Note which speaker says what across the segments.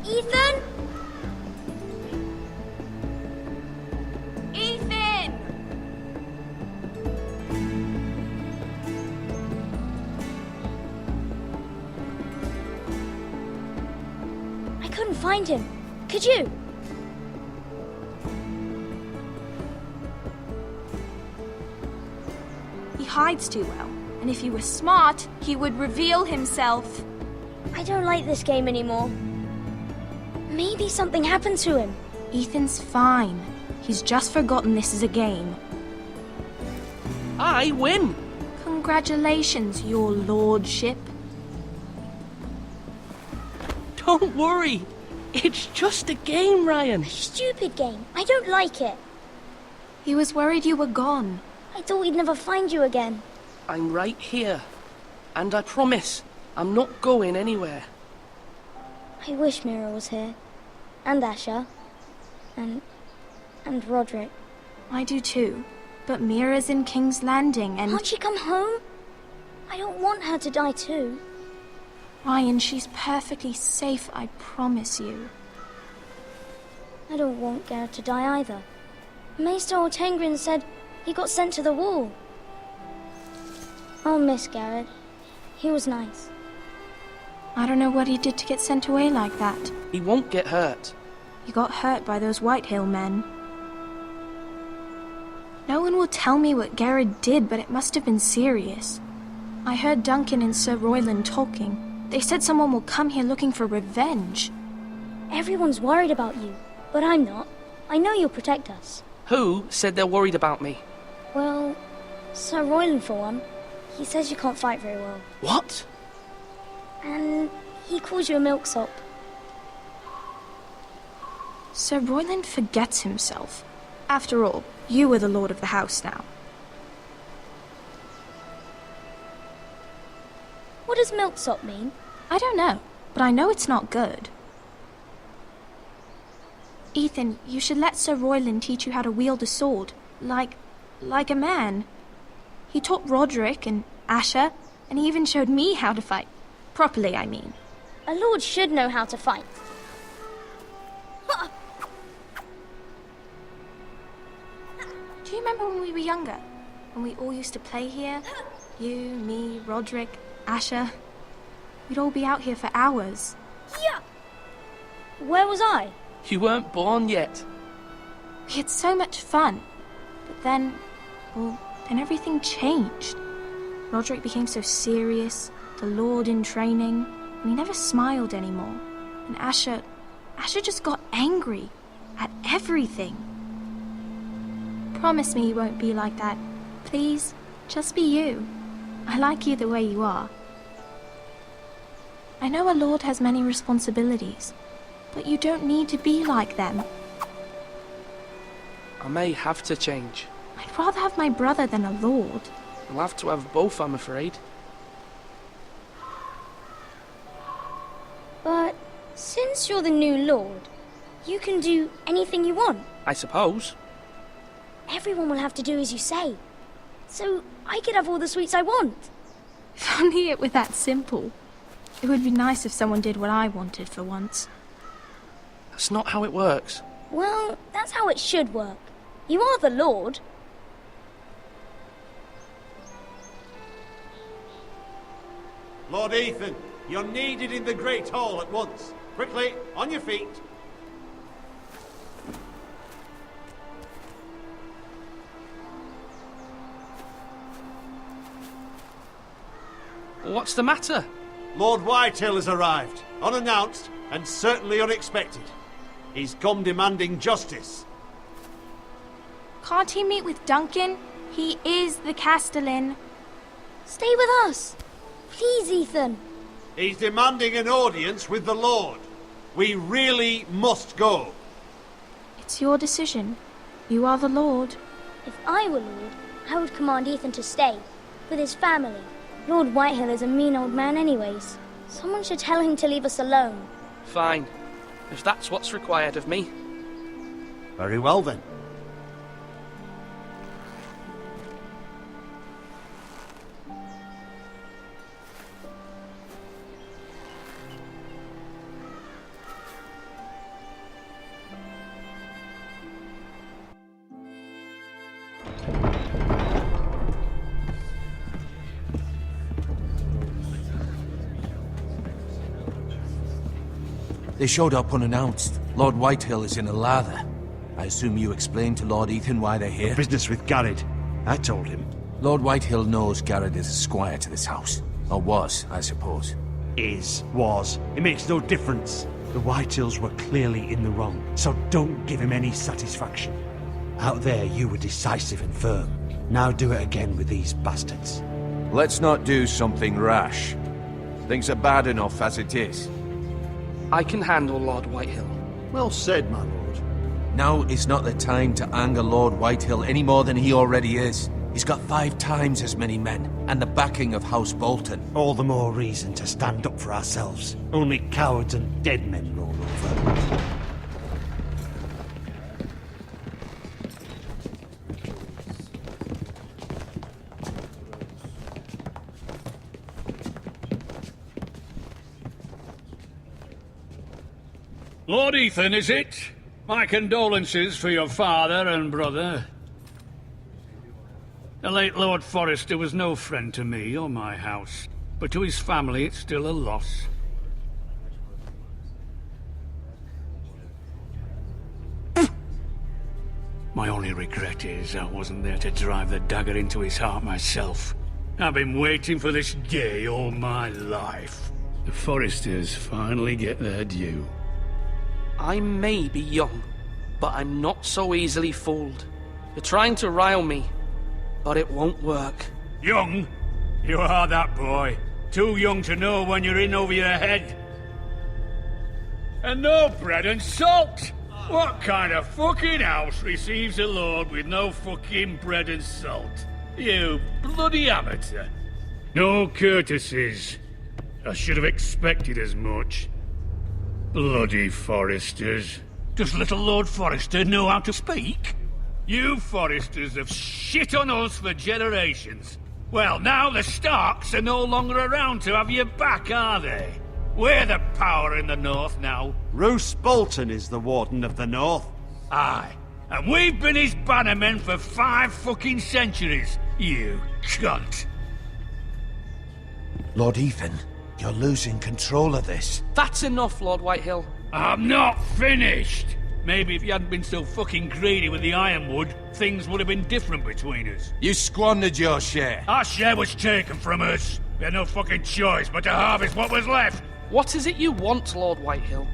Speaker 1: Ethan? Ethan! I couldn't find him. Could you?
Speaker 2: He hides too well, and if he were smart, he would reveal himself.
Speaker 1: I don't like this game anymore. Maybe something happened to him.
Speaker 2: Ethan's fine. He's just forgotten this is a game.
Speaker 3: I win!
Speaker 2: Congratulations, your lordship.
Speaker 3: Don't worry. It's just a game, Ryan.
Speaker 1: Stupid game. I don't like it.
Speaker 2: He was worried you were gone.
Speaker 1: I thought we'd never find you again.
Speaker 3: I'm right here. And I promise, I'm not going anywhere.
Speaker 1: I wish Mira was here. And Asher. And Roderick.
Speaker 2: I do too. But Mira's in King's Landing and...
Speaker 1: Can't she come home? I don't want her to die too.
Speaker 2: Ryan, she's perfectly safe, I promise you.
Speaker 1: I don't want Garrett to die either. Maester Ortengrin said he got sent to the wall. I'll miss Garrett. He was nice.
Speaker 2: I don't know what he did to get sent away like that.
Speaker 3: He won't get hurt.
Speaker 2: He got hurt by those Whitehill men. No one will tell me what Garrett did, but it must have been serious. I heard Duncan and Sir Royland talking. They said someone will come here looking for revenge.
Speaker 1: Everyone's worried about you, but I'm not. I know you'll protect us.
Speaker 3: Who said they're worried about me?
Speaker 1: Well, Sir Royland for one. He says you can't fight very well.
Speaker 3: What?
Speaker 1: And he calls you a milksop.
Speaker 2: Sir Royland forgets himself. After all, you are the lord of the house now.
Speaker 1: What does milksop mean?
Speaker 2: I don't know, but I know it's not good. Ethan, you should let Sir Royland teach you how to wield a sword, like a man. He taught Roderick and Asher, and he even showed me how to fight. Properly, I mean.
Speaker 1: A lord should know how to fight.
Speaker 2: Do you remember when we were younger? When we all used to play here? You, me, Roderick, Asher. We'd all be out here for hours.
Speaker 1: Yeah. Where was I?
Speaker 3: You weren't born yet.
Speaker 2: We had so much fun. But then everything changed. Roderick became so serious, the lord in training, and he never smiled anymore. And Asher just got angry at everything. Promise me you won't be like that. Please, just be you. I like you the way you are. I know a lord has many responsibilities, but you don't need to be like them.
Speaker 3: I may have to change.
Speaker 2: I'd rather have my brother than a lord.
Speaker 3: I'll have to have both, I'm afraid.
Speaker 1: But since you're the new lord, you can do anything you want.
Speaker 3: I suppose.
Speaker 1: Everyone will have to do as you say. So I could have all the sweets I want.
Speaker 2: If only it were that simple. It would be nice if someone did what I wanted for once.
Speaker 3: That's not how it works.
Speaker 1: Well, that's how it should work. You are the lord.
Speaker 4: Lord Ethan, you're needed in the Great Hall at once. Quickly, on your feet.
Speaker 3: What's the matter?
Speaker 4: Lord Whitehill has arrived, unannounced and certainly unexpected. He's come demanding justice.
Speaker 2: Can't he meet with Duncan? He is the Castellan.
Speaker 1: Stay with us. Please, Ethan.
Speaker 4: He's demanding an audience with the Lord. We really must go.
Speaker 2: It's your decision. You are the lord.
Speaker 1: If I were lord, I would command Ethan to stay, with his family. Lord Whitehill is a mean old man anyways. Someone should tell him to leave us alone.
Speaker 3: Fine. If that's what's required of me.
Speaker 4: Very well then.
Speaker 5: They showed up unannounced. Lord Whitehill is in a lather. I assume you explained to Lord Ethan why they're here?
Speaker 4: Business with Garrett. I told him.
Speaker 5: Lord Whitehill knows Garrett is a squire to this house. Or was, I suppose.
Speaker 4: Was. It makes no difference. The Whitehills were clearly in the wrong, so don't give him any satisfaction. Out there, you were decisive and firm. Now do it again with these bastards.
Speaker 5: Let's not do something rash. Things are bad enough as it is.
Speaker 3: I can handle Lord Whitehill.
Speaker 4: Well said, my lord.
Speaker 5: Now is not the time to anger Lord Whitehill any more than he already is. He's got 5 times as many men, and the backing of House Bolton.
Speaker 4: All the more reason to stand up for ourselves. Only cowards and dead men roll over.
Speaker 6: Lord Ethan, is it? My condolences for your father and brother. The late Lord Forrester was no friend to me or my house, but to his family it's still a loss. My only regret is I wasn't there to drive the dagger into his heart myself. I've been waiting for this day all my life. The Forresters finally get their due.
Speaker 3: I may be young, but I'm not so easily fooled. You're trying to rile me, but it won't work.
Speaker 6: Young? You are that boy. Too young to know when you're in over your head. And no bread and salt! What kind of fucking house receives a lord with no fucking bread and salt? You bloody amateur. No courtesies. I should have expected as much. Bloody Forresters. Does little Lord Forrester know how to speak? You Forresters have shit on us for generations. Well, now the Starks are no longer around to have your back, are they? We're the power in the north now.
Speaker 4: Roose Bolton is the Warden of the North.
Speaker 6: Aye. And we've been his bannermen for 5 fucking centuries, you cunt.
Speaker 5: Lord Ethan, you're losing control of this.
Speaker 3: That's enough, Lord Whitehill.
Speaker 6: I'm not finished! Maybe if you hadn't been so fucking greedy with the ironwood, things would have been different between us.
Speaker 5: You squandered your share.
Speaker 6: Our share was taken from us. We had no fucking choice but to harvest what was left.
Speaker 3: What is it you want, Lord Whitehill?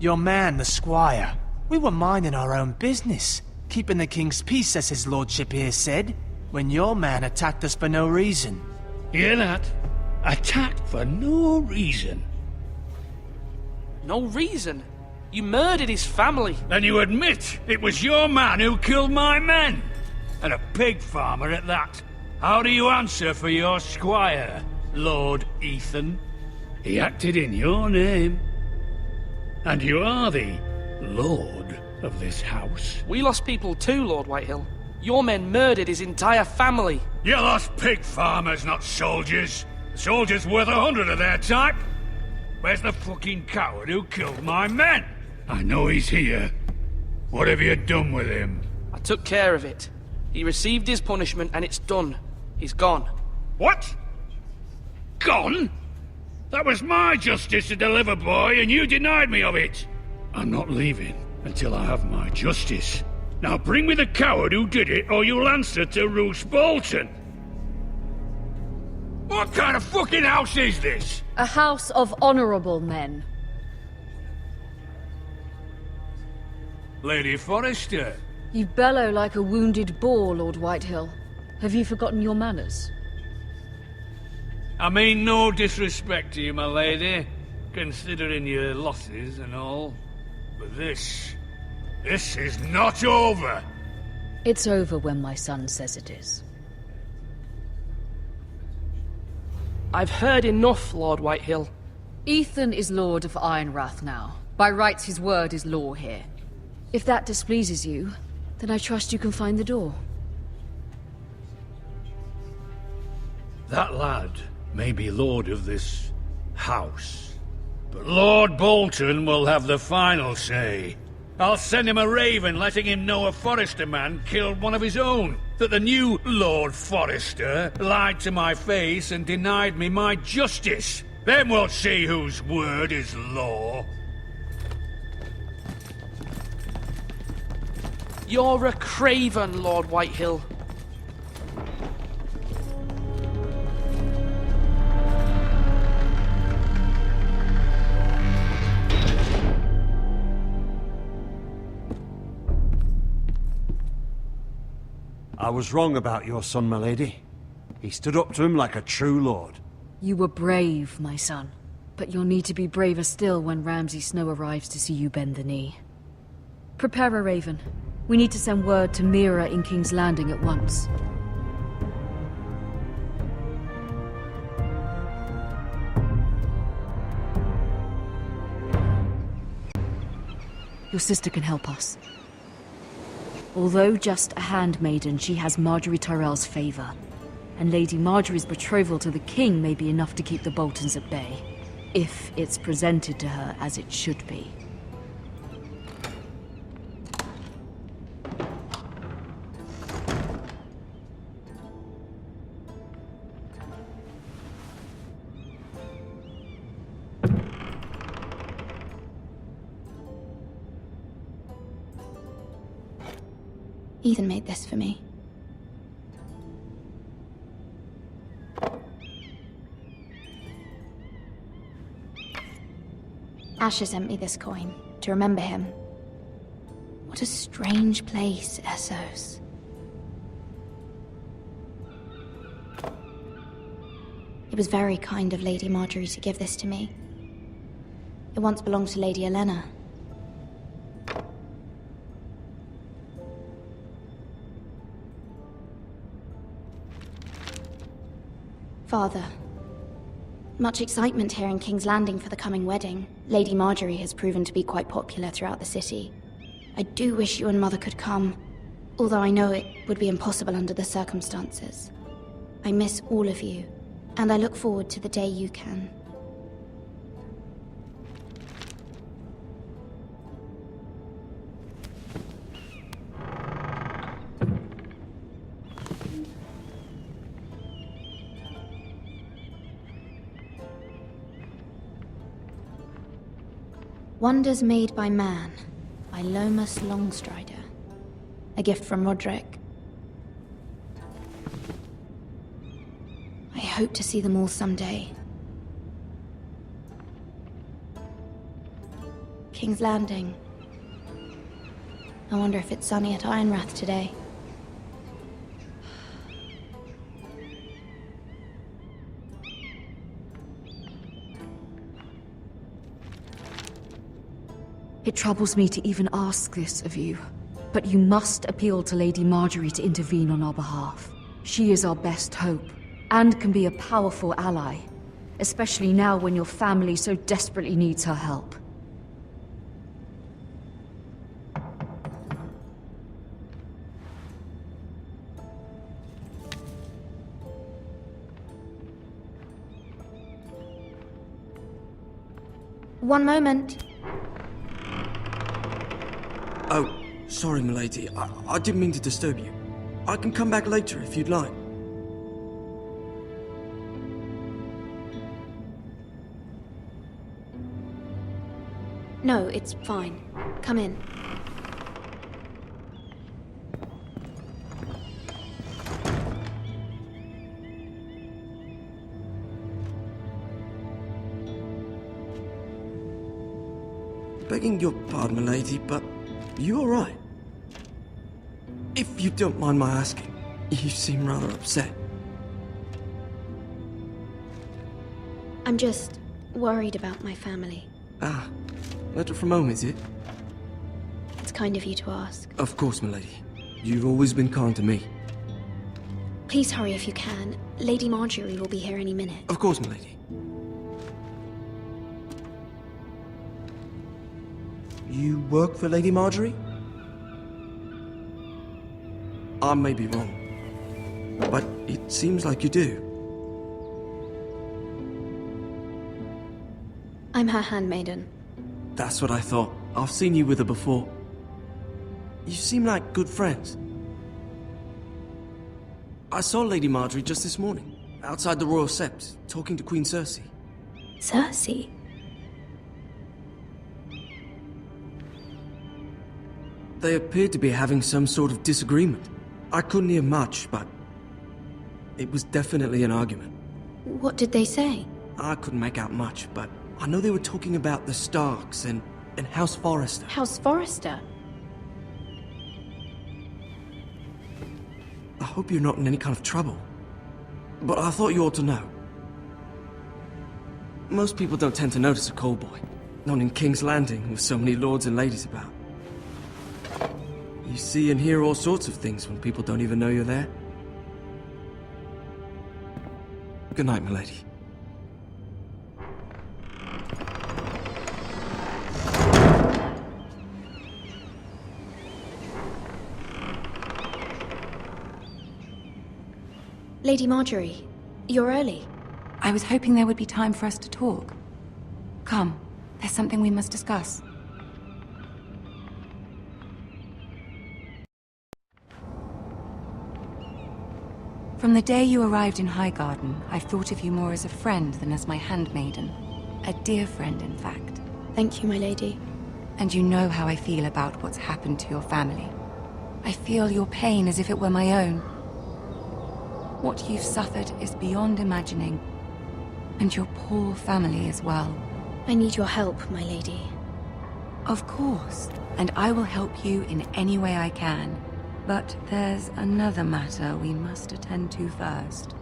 Speaker 7: Your man, the squire. We were minding our own business, keeping the king's peace, as his lordship here said, when your man attacked us for no reason.
Speaker 6: Hear that? Attacked for no reason.
Speaker 3: No reason? You murdered his family.
Speaker 6: Then you admit it was your man who killed my men? And a pig farmer at that. How do you answer for your squire, Lord Ethan? He acted in your name. And you are the lord of this house.
Speaker 3: We lost people too, Lord Whitehill. Your men murdered his entire family.
Speaker 6: You lost pig farmers, not soldiers. The soldiers worth 100 of their type. Where's the fucking coward who killed my men? I know he's here. What have you done with him?
Speaker 3: I took care of it. He received his punishment and it's done. He's gone.
Speaker 6: What? Gone? That was my justice to deliver, boy, and you denied me of it. I'm not leaving until I have my justice. Now bring me the coward who did it, or you'll answer to Roose Bolton. What kind of fucking house is this?
Speaker 8: A house of honorable men.
Speaker 6: Lady Forrester.
Speaker 8: You bellow like a wounded boar, Lord Whitehill. Have you forgotten your manners?
Speaker 6: I mean no disrespect to you, my lady, considering your losses and all. But this is not over.
Speaker 8: It's over when my son says it is.
Speaker 3: I've heard enough, Lord Whitehill.
Speaker 8: Ethan is Lord of Ironrath now. By rights, his word is law here. If that displeases you, then I trust you can find the door.
Speaker 6: That lad may be lord of this house, but Lord Bolton will have the final say. I'll send him a raven letting him know a Forrester man killed one of his own. That the new Lord Forrester lied to my face and denied me my justice. Then we'll see whose word is law.
Speaker 3: You're a craven, Lord Whitehill.
Speaker 4: I was wrong about your son, my lady. He stood up to him like a true lord.
Speaker 8: You were brave, my son. But you'll need to be braver still when Ramsay Snow arrives to see you bend the knee. Prepare a raven. We need to send word to Mira in King's Landing at once. Your sister can help us. Although just a handmaiden, she has Marjorie Tyrell's favor. And Lady Marjorie's betrothal to the king may be enough to keep the Boltons at bay. If it's presented to her as it should be.
Speaker 9: Ethan made this for me. Asher sent me this coin to remember him. What a strange place, Essos. It was very kind of Lady Marjorie to give this to me. It once belonged to Lady Elena. Father, much excitement here in King's Landing for the coming wedding. Lady Marjorie has proven to be quite popular throughout the city. I do wish you and Mother could come, although I know it would be impossible under the circumstances. I miss all of you, and I look forward to the day you can. Wonders Made by Man, by Lomas Longstrider. A gift from Roderick. I hope to see them all someday. King's Landing. I wonder if it's sunny at Ironrath today.
Speaker 8: It troubles me to even ask this of you, but you must appeal to Lady Marjorie to intervene on our behalf. She is our best hope, and can be a powerful ally, especially now when your family so desperately needs her help.
Speaker 9: One moment.
Speaker 10: Oh, sorry, milady. I didn't mean to disturb you. I can come back later if you'd like.
Speaker 9: No, it's fine. Come in.
Speaker 10: Begging your pardon, milady, but you all right? If you don't mind my asking, you seem rather upset.
Speaker 9: I'm just worried about my family.
Speaker 10: Ah, letter from home, is it?
Speaker 9: It's kind of you to ask.
Speaker 10: Of course, milady. You've always been kind to me.
Speaker 9: Please hurry if you can. Lady Marjorie will be here any minute.
Speaker 10: Of course, milady. You work for Lady Marjorie? I may be wrong, but it seems like you do.
Speaker 9: I'm her handmaiden.
Speaker 10: That's what I thought. I've seen you with her before. You seem like good friends. I saw Lady Marjorie just this morning, outside the Royal Sept, talking to Queen Cersei.
Speaker 9: Cersei?
Speaker 10: They appeared to be having some sort of disagreement. I couldn't hear much, but it was definitely an argument.
Speaker 9: What did they say?
Speaker 10: I couldn't make out much, but I know they were talking about the Starks and House Forrester.
Speaker 9: House Forrester?
Speaker 10: I hope you're not in any kind of trouble, but I thought you ought to know. Most people don't tend to notice a callboy, not in King's Landing with so many lords and ladies about. You see and hear all sorts of things when people don't even know you're there. Good night, milady.
Speaker 9: Lady Marjorie, you're early.
Speaker 11: I was hoping there would be time for us to talk. Come, there's something we must discuss. From the day you arrived in Highgarden, I've thought of you more as a friend than as my handmaiden. A dear friend, in fact.
Speaker 9: Thank you, my lady.
Speaker 11: And you know how I feel about what's happened to your family. I feel your pain as if it were my own. What you've suffered is beyond imagining. And your poor family as well.
Speaker 9: I need your help, my lady.
Speaker 11: Of course, and I will help you in any way I can. But there's another matter we must attend to first.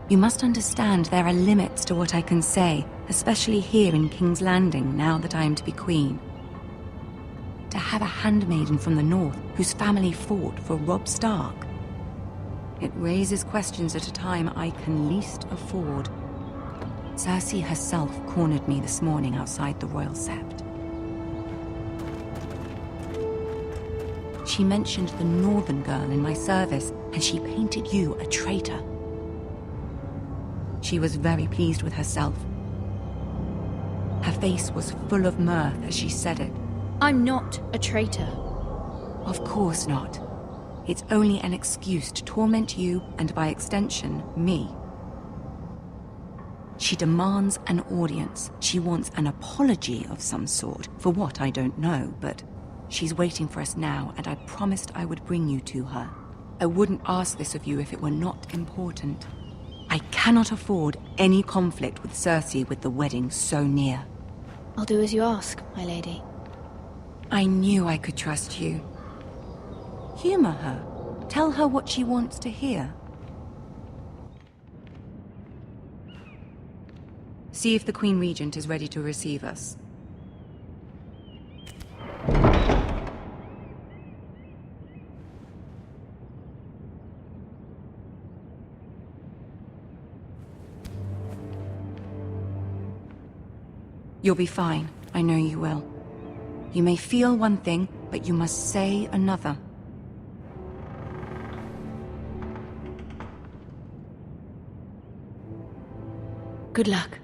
Speaker 11: You must understand there are limits to what I can say, especially here in King's Landing, now that I am to be queen. To have a handmaiden from the north whose family fought for Robb Stark. It raises questions at a time I can least afford. Cersei herself cornered me this morning outside the Royal Sept. She mentioned the northern girl in my service, and she painted you a traitor. She was very pleased with herself. Her face was full of mirth as she said it.
Speaker 9: I'm not a traitor.
Speaker 11: Of course not. It's only an excuse to torment you, and by extension, me. She demands an audience. She wants an apology of some sort, for what I don't know, but she's waiting for us now, and I promised I would bring you to her. I wouldn't ask this of you if it were not important. I cannot afford any conflict with Cersei with the wedding so near.
Speaker 9: I'll do as you ask, my lady.
Speaker 11: I knew I could trust you. Humor her. Tell her what she wants to hear. See if the Queen Regent is ready to receive us. You'll be fine. I know you will. You may feel one thing, but you must say another.
Speaker 9: Good luck.